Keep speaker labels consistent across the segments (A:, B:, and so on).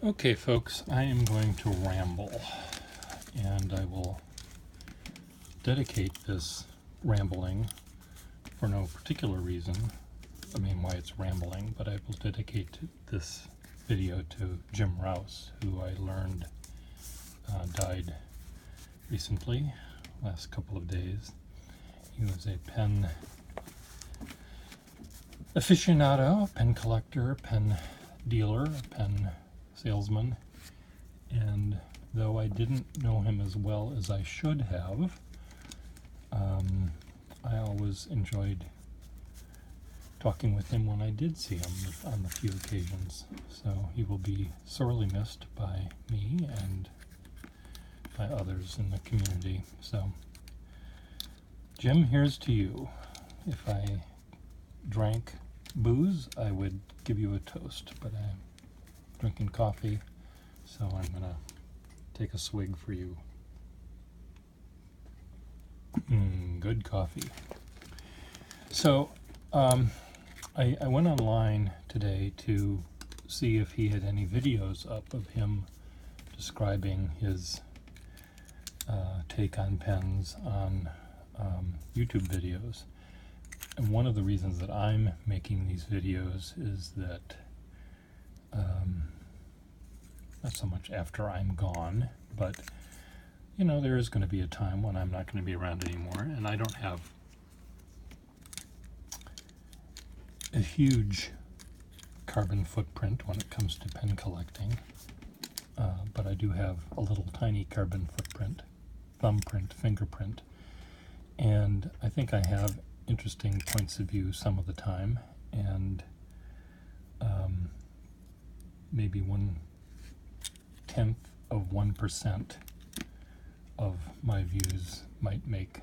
A: Okay, folks, I am going to ramble, and I will dedicate this rambling for no particular reason. I mean, why it's rambling, but I will dedicate this video to Jim Rouse, who I learned died recently, last couple of days. He was a pen aficionado, pen collector, pen dealer, pen salesman, and though I didn't know him as well as I should have, I always enjoyed talking with him when I did see him on the few occasions. So he will be sorely missed by me and by others in the community. So, Jim, here's to you. If I drank booze, I would give you a toast, but I'm drinking coffee, so I'm gonna take a swig for you. Good coffee. So I went online today to see if he had any videos up of him describing his take on pens on YouTube videos. And one of the reasons that I'm making these videos is that not so much after I'm gone, but you know, there is going to be a time when I'm not going to be around anymore, and I don't have a huge carbon footprint when it comes to pen collecting, but I do have a little tiny carbon footprint, thumbprint, fingerprint, and I think I have interesting points of view some of the time, and maybe 0.1% of my views might make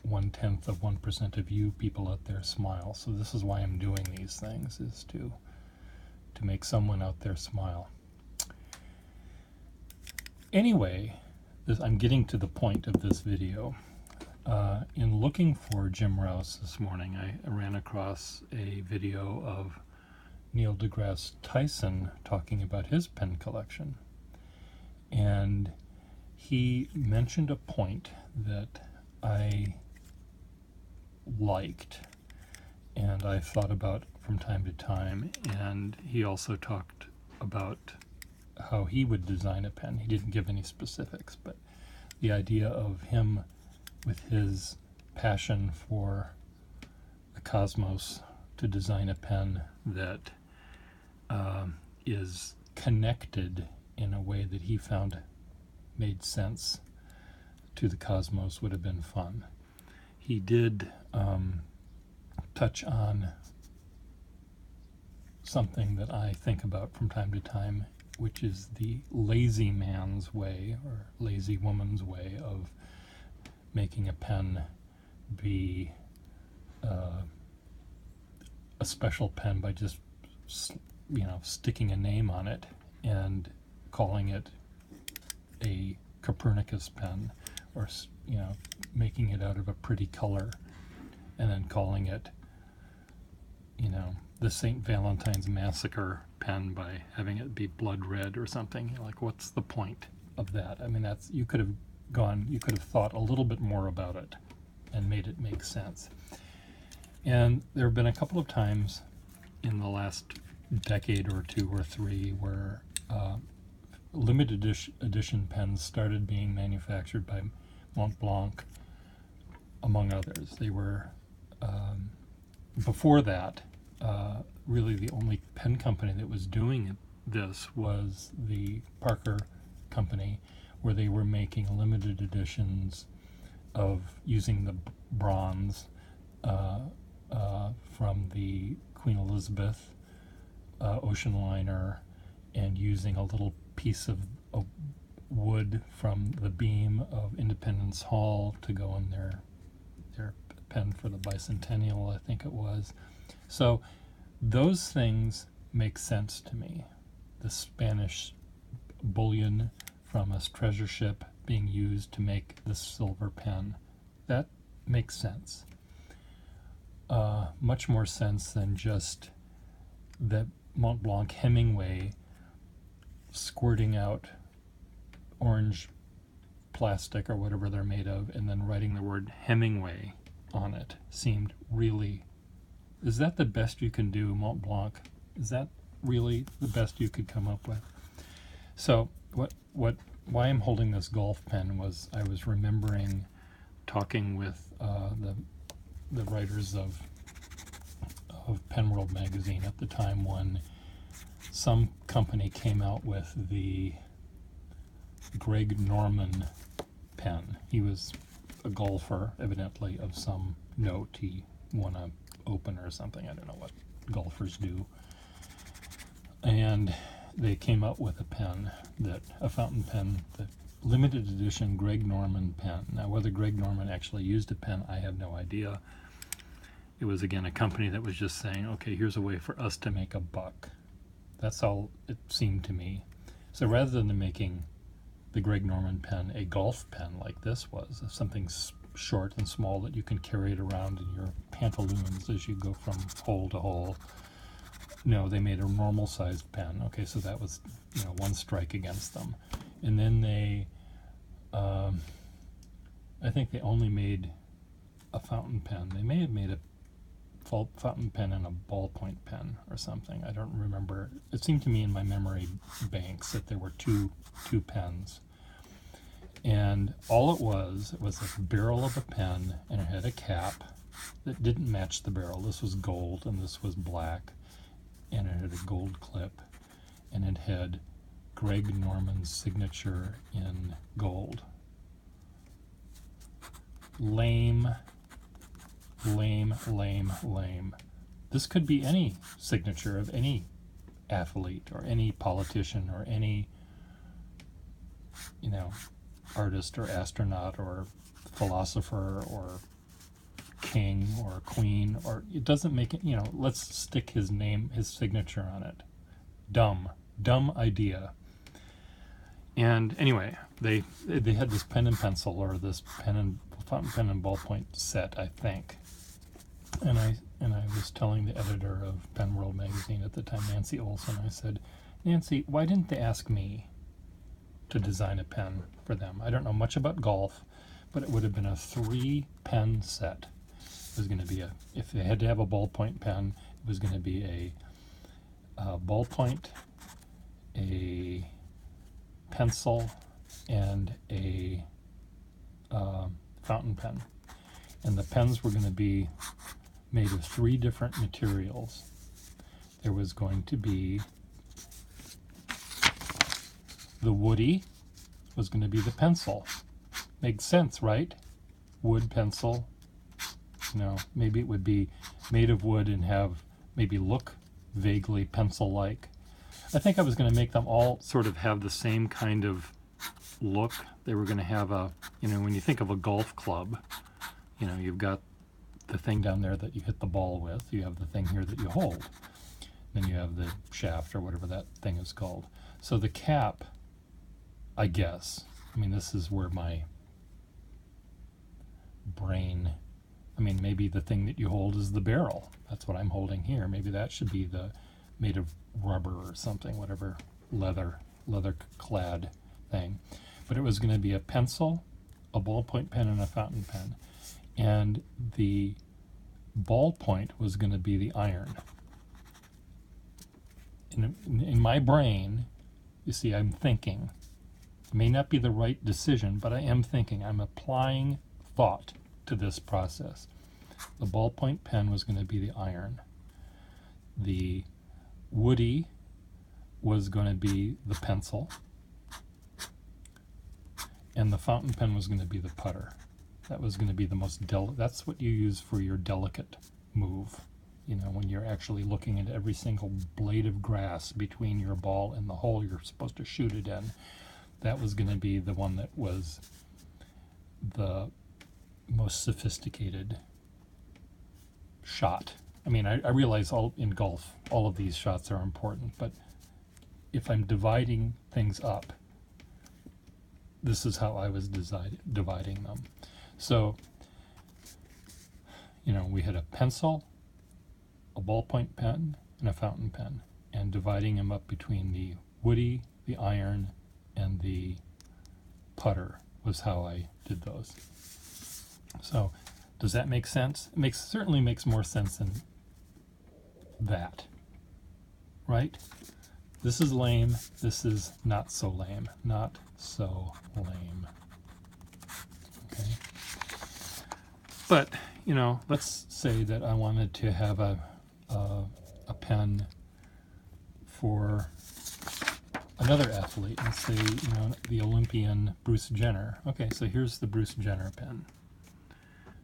A: 0.1% of you people out there smile. So this is why I'm doing these things, is to make someone out there smile. Anyway, I'm getting to the point of this video. In looking for Jim Rouse this morning, I ran across a video of Neil deGrasse Tyson talking about his pen collection. And he mentioned a point that I liked and I thought about from time to time, and he also talked about how he would design a pen. He didn't give any specifics, but the idea of him with his passion for the cosmos to design a pen that is connected in a way that he found made sense to the cosmos would have been fun. He did touch on something that I think about from time to time, which is the lazy man's way or lazy woman's way of making a pen be a special pen by just sticking a name on it and calling it a Copernicus pen, or making it out of a pretty color and then calling it the St. Valentine's Massacre pen by having it be blood red or something. Like, what's the point of that? I mean, you could have thought a little bit more about it and made it make sense. And there have been a couple of times in the last decade or two or three where limited edition pens started being manufactured by Montblanc, among others. They were, before that, really the only pen company that was doing this was the Parker Company, where they were making limited editions of using the bronze from the Queen Elizabeth ocean liner, and using a little piece of wood from the beam of Independence Hall to go in their pen for the bicentennial, I think it was. So those things make sense to me. The Spanish bullion from a treasure ship being used to make this silver pen, that makes sense. Much more sense than just that Montblanc Hemingway squirting out orange plastic or whatever they're made of, and then writing the word Hemingway on it seemed really... Is that the best you can do, Mont Blanc? Is that really the best you could come up with? So why I'm holding this golf pen was I was remembering talking with the writers of Pen World magazine at the time when some company came out with the Greg Norman pen. He was a golfer, evidently, of some note. He won a Open or something. I don't know what golfers do. And they came up with a fountain pen, the limited edition Greg Norman pen. Now, whether Greg Norman actually used a pen, I have no idea. It was, again, a company that was just saying, okay, here's a way for us to make a buck. That's all it seemed to me. So rather than making the Greg Norman pen a golf pen like this was, something short and small that you can carry it around in your pantaloons as you go from hole to hole, no, they made a normal sized pen. Okay, so that was, one strike against them. And then they, I think they only made a fountain pen. They may have made a fountain pen and a ballpoint pen or something. I don't remember. It seemed to me in my memory banks that there were two pens. And all it was a barrel of a pen, and it had a cap that didn't match the barrel. This was gold and this was black, and it had a gold clip, and it had Greg Norman's signature in gold. Lame. This could be any signature of any athlete or any politician or any, artist or astronaut or philosopher or king or queen, or it doesn't make it, let's stick his name, his signature on it. Dumb idea. And anyway, they had this pen and pencil, or this fountain pen and ballpoint set, I think. And I was telling the editor of Pen World magazine at the time, Nancy Olson, I said, Nancy, why didn't they ask me to design a pen for them? I don't know much about golf, but it would have been a 3-pen set. It was going to be if they had to have a ballpoint pen, it was going to be a ballpoint, a pencil, and a fountain pen. And the pens were going to be made of 3 different materials. There was going to be the woody was going to be the pencil. Makes sense, right? Wood pencil. Maybe it would be made of wood and maybe look vaguely pencil-like. I think I was going to make them all sort of have the same kind of look. They were going to have when you think of a golf club, you've got the thing down there that you hit the ball with. You have the thing here that you hold. Then you have the shaft or whatever that thing is called. So the cap, I guess, this is where my brain, maybe the thing that you hold is the barrel. That's what I'm holding here. Maybe that should be made of rubber or something, whatever leather clad thing. But it was going to be a pencil, a ballpoint pen, and a fountain pen. And the ballpoint was going to be the iron. In my brain, you see, I'm thinking. It may not be the right decision, but I am thinking. I'm applying thought to this process. The ballpoint pen was going to be the iron. The woody was going to be the pencil. And the fountain pen was going to be the putter. That was going to be the most that's what you use for your delicate move. When you're actually looking at every single blade of grass between your ball and the hole you're supposed to shoot it in. That was going to be the one that was the most sophisticated shot. I realize in golf, all of these shots are important, but if I'm dividing things up, this is how I was dividing them. So, we had a pencil, a ballpoint pen, and a fountain pen, and dividing them up between the woody, the iron and the putter was how I did those. So does that make sense? It certainly makes more sense than that, right? This is lame. This is not so lame. Not so lame. Okay. But, you know, let's say that I wanted to have a pen for another athlete. Let's say, you know, the Olympian Bruce Jenner. Okay, so here's the Bruce Jenner pen.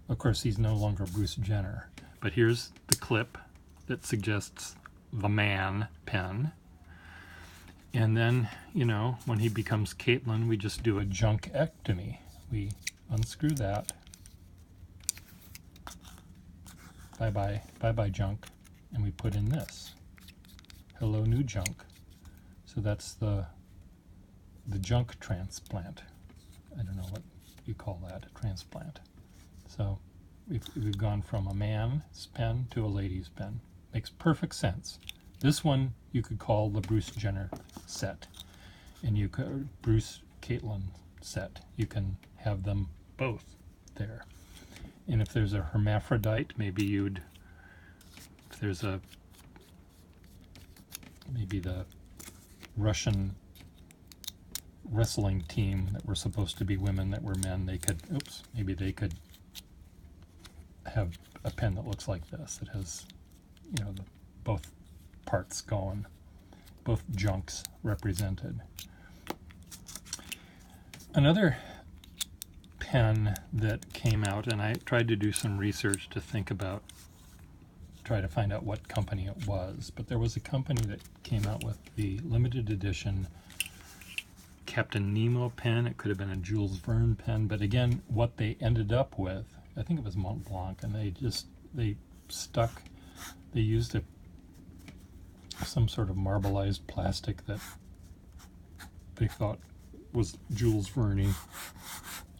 A: Of course, he's no longer Bruce Jenner, but here's the clip that suggests the man pen. And then, you know, when he becomes Caitlin, we just do a junkectomy. We unscrew that. Bye-bye, bye-bye junk. And we put in this. Hello, new junk. So that's the junk transplant. I don't know what you call that, a transplant. So we've gone from a man's pen to a lady's pen. Makes perfect sense. This one you could call the Bruce Jenner set, and you could Bruce Caitlin set. You can have them both there. And if there's a hermaphrodite, maybe if there's maybe the Russian wrestling team that were supposed to be women that were men, maybe they could have a pen that looks like this. It has, you know, both parts going, both junks represented. Another pen that came out, and I tried to do some research to try to find out what company it was, but there was a company that came out with the limited edition Captain Nemo pen. It could have been a Jules Verne pen, but again, what they ended up with, I think it was Mont Blanc, and they used some sort of marbleized plastic that they thought was Jules Verne,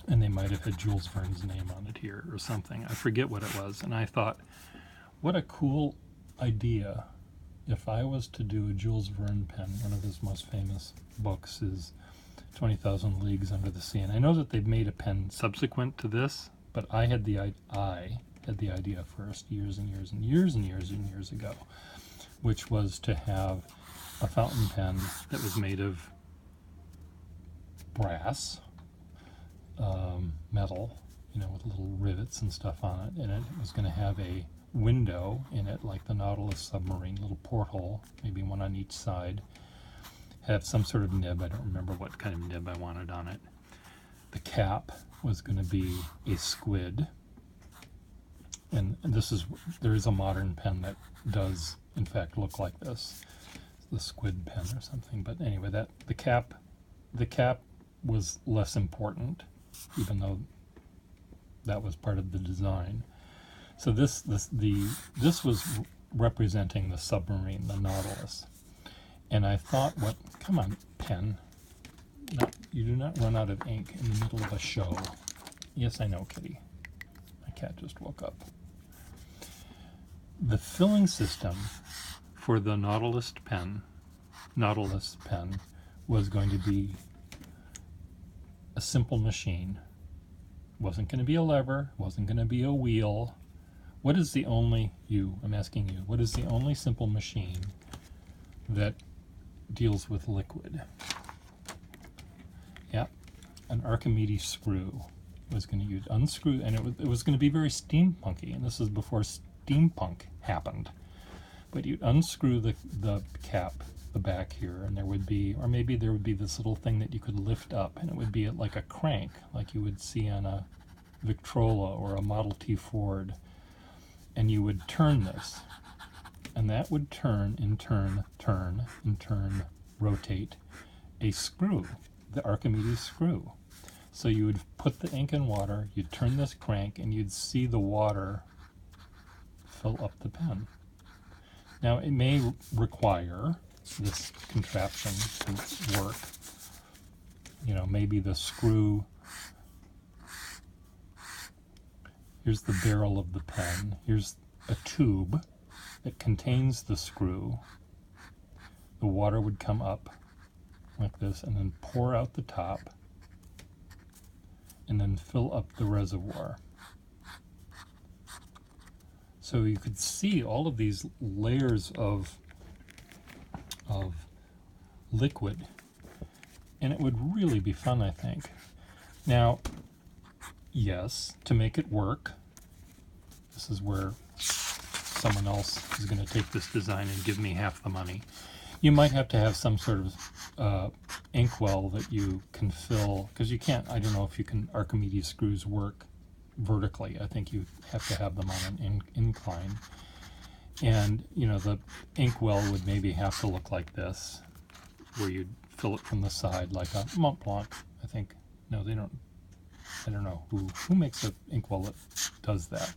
A: and they might have had Jules Verne's name on it here or something. I forget what it was, and I thought, what a cool idea. If I was to do a Jules Verne pen, one of his most famous books is 20,000 Leagues Under the Sea, and I know that they've made a pen subsequent to this, but I had the idea first, years and years and years and years and years ago, which was to have a fountain pen that was made of brass, metal, you know, with little rivets and stuff on it, and it was going to have a window in it like the Nautilus submarine, little porthole, maybe one on each side, have some sort of nib. I don't remember what kind of nib I wanted on it. The cap was going to be a squid, and there is a modern pen that does in fact look like this, the squid pen or something. But anyway, the cap was less important, even though that was part of the design. So this was representing the submarine, the Nautilus. And I thought, come on, pen. You do not run out of ink in the middle of a show. Yes, I know, Kitty. My cat just woke up. The filling system for the Nautilus pen was going to be a simple machine. Wasn't going to be a lever, wasn't going to be a wheel. I'm asking you, what is the only simple machine that deals with liquid? Yeah, an Archimedes screw. Was going to unscrew, and it was going to be very steampunky, and this is before steampunk happened. But you'd unscrew the cap, the back here, and there would be this little thing that you could lift up, and it would be like a crank, like you would see on a Victrola or a Model T Ford, and you would turn this, and that would turn, rotate a screw, the Archimedes screw. So you would put the ink in water, you'd turn this crank, and you'd see the water fill up the pen. Now, it may require this contraption to work. You know, maybe the screw, here's the barrel of the pen, here's a tube that contains the screw. The water would come up like this, and then pour out the top, and then fill up the reservoir. So you could see all of these layers of liquid, and it would really be fun, I think. Now, yes, to make it work, this is where someone else is going to take this design and give me half the money. You might have to have some sort of inkwell that you can fill, because you can't, I don't know if you can, Archimedes screws work vertically. I think you have to have them on an incline. And, you know, the inkwell would maybe have to look like this, where you'd fill it from the side like a Mont Blanc, I think. No, they don't. I don't know who makes an inkwell that does that,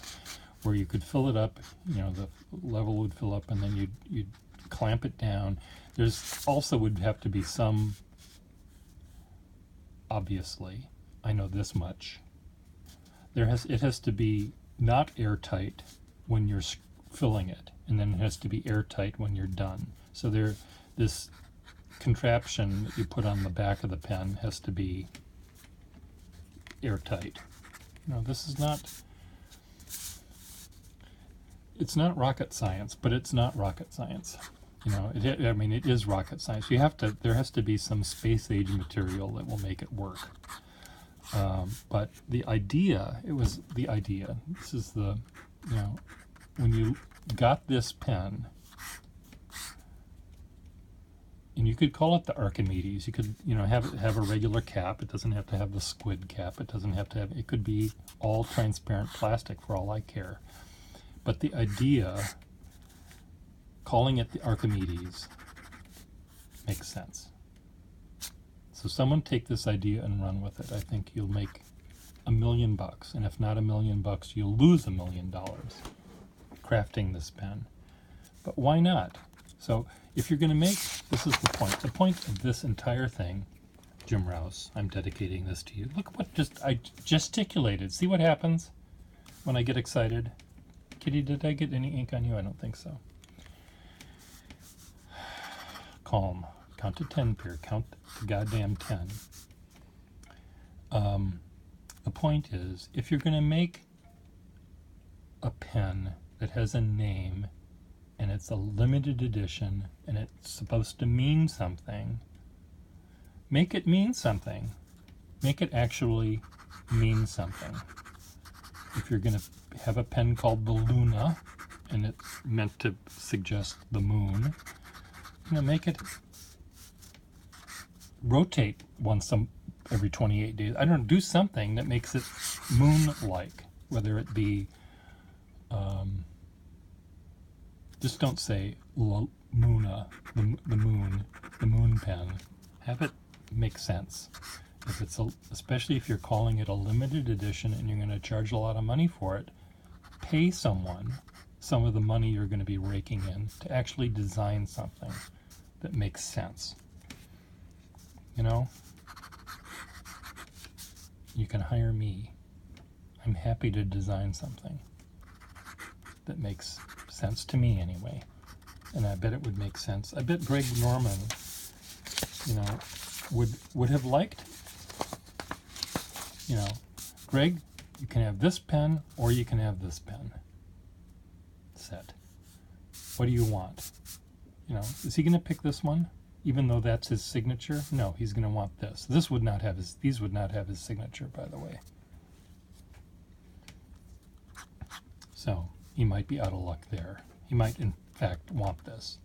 A: where you could fill it up, you know, the level would fill up, and then you'd clamp it down. There's also would have to be some, obviously, I know this much, it has to be not airtight when you're filling it, and then it has to be airtight when you're done. So this contraption that you put on the back of the pen has to be airtight. No, this is not, it's not rocket science, but it's not rocket science. You know, I mean, it is rocket science. There has to be some space age material that will make it work. But the idea, this is the, you know, when you got this pen, and you could call it the Archimedes. You could, you know, have a regular cap. It doesn't have to have the squid cap. It doesn't have to have, it could be all transparent plastic for all I care. But the idea, calling it the Archimedes, makes sense. So someone take this idea and run with it. I think you'll make $1 million, and if not $1 million, you'll lose $1 million crafting this pen. But why not? So if you're going to make, this is the point. The point of this entire thing, Jim Rouse, I'm dedicating this to you. Look what I gesticulated. See what happens when I get excited? Kitty, did I get any ink on you? I don't think so. Calm. Count to 10, Pierre. Count to goddamn 10. The point is, if you're going to make a pen that has a name, and it's a limited edition, and it's supposed to mean something, make it mean something. Make it actually mean something. If you're going to have a pen called the Luna, and it's meant to suggest the moon, you know, make it rotate every 28 days. I don't know, do something that makes it moon-like, whether it be, just don't say Luna, the moon pen. Have it make sense. If it's especially if you're calling it a limited edition and you're going to charge a lot of money for it, pay someone some of the money you're going to be raking in to actually design something that makes sense. You know, you can hire me. I'm happy to design something that makes sense to me anyway. And I bet it would make sense. I bet Greg Norman, you know, would have liked, you know, Greg, you can have this pen or you can have this pen set. What do you want? You know, is he going to pick this one? Even though that's his signature? No, he's going to want this. These would not have his signature, by the way. So he might be out of luck there. He might, in fact, want this.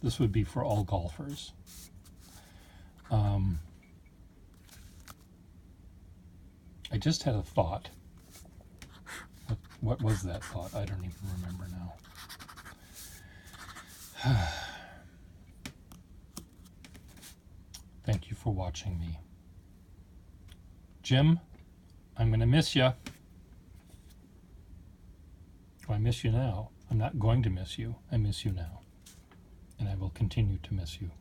A: This would be for all golfers. I just had a thought. What was that thought? I don't even remember now. Thank you for watching me. Jim, I'm going to miss you. Well, I miss you now. I'm not going to miss you. I miss you now. And I will continue to miss you.